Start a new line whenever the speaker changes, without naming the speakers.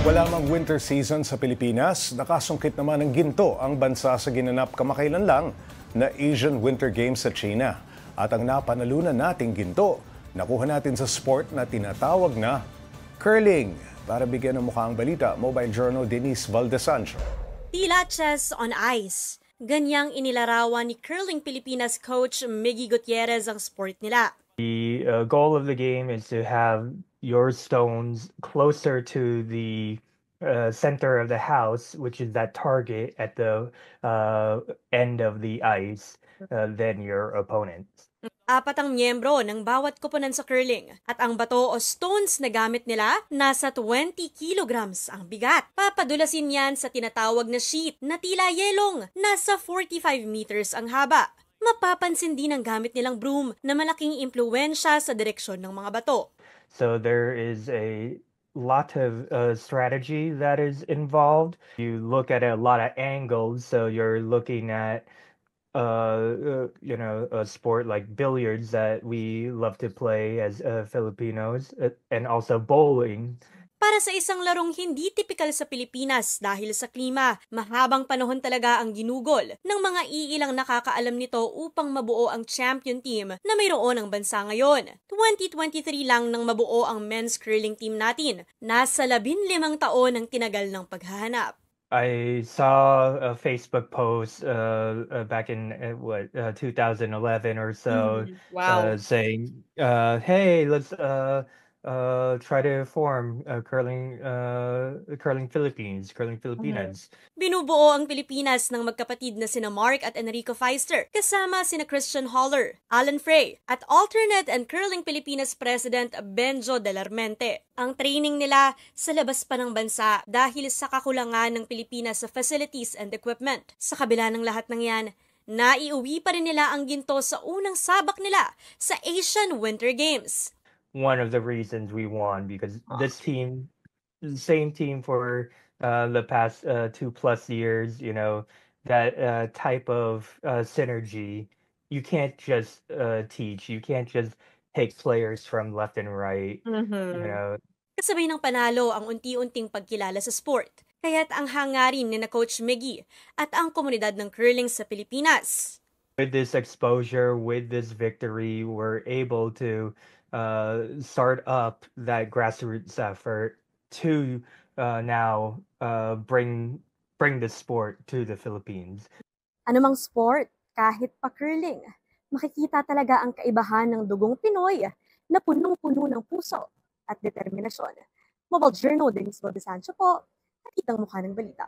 Wala mang winter season sa Pilipinas, nakasungkit naman ng ginto ang bansa sa ginanap kamakailan lang na Asian Winter Games sa China. At ang napanalunan nating ginto, nakuha natin sa sport na tinatawag na curling. Para bigyan ng mukha ang balita, Mobile Journal Denise Valdesancho.
Tila chess on ice. Ganyang inilarawan ni Curling Pilipinas coach Miggy Gutierrez ang sport nila.
The goal of the game is to have your stones closer to the center of the house, which is that target at the end of the ice, than your opponents.
4 ang miyembro ng bawat koponan sa curling at ang bato o stones na gamit nila nasa 20 kilograms ang bigat. Papadulasin yan sa tinatawag na sheet na tila yelong nasa 45 meters ang haba. Mapapansin din ang gamit nilang broom na malaking impluwensya sa direksyon ng mga bato.
So there is a lot of strategy that is involved. You look at a lot of angles, so you're looking at a sport like billiards that we love to play as Filipinos, and also bowling.
Para sa isang larong hindi tipikal sa Pilipinas dahil sa klima, mahabang panahon talaga ang ginugol ng mga iilang nakakaalam nito upang mabuo ang champion team na mayroon ang bansa ngayon. 2023 lang nang mabuo ang men's curling team natin. Nasa 15 taon ang tinagal ng paghahanap.
I saw a Facebook post back in 2011 or so, saying, "Hey, let's try to form curling Filipinas."
Binubuo ang Pilipinas ng magkapatid na sina Mark at Enrico Feister, kasama sina Christian Holler, Alan Frey, at alternate and Curling Pilipinas President Benjo Delarmente. Ang training nila sa labas pa ng bansa dahil sa kakulangan ng Pilipinas sa facilities and equipment. Sa kabila ng lahat ng yan, naiuwi pa rin nila ang ginto sa unang sabak nila sa Asian Winter Games.
One of the reasons we won, because this team, same team for the past 2+ years, that type of synergy, you can't just teach, you can't just take players from left and right,
Kasabay ng panalo ang unti-unting pagkilala sa sport. Kaya't ang hangarin ni na Coach Miggy at ang komunidad ng curling sa Pilipinas.
With this exposure, with this victory, we're able to start up that grassroots effort to now bring the sport to the Philippines.
Anumang sport, kahit pa curling, makikita talaga ang kaibahan ng dugong Pinoy na punong-puno ng puso at determinasyon. Mobile Journal Denise Valdesancho po, nakitang mukha ng balita.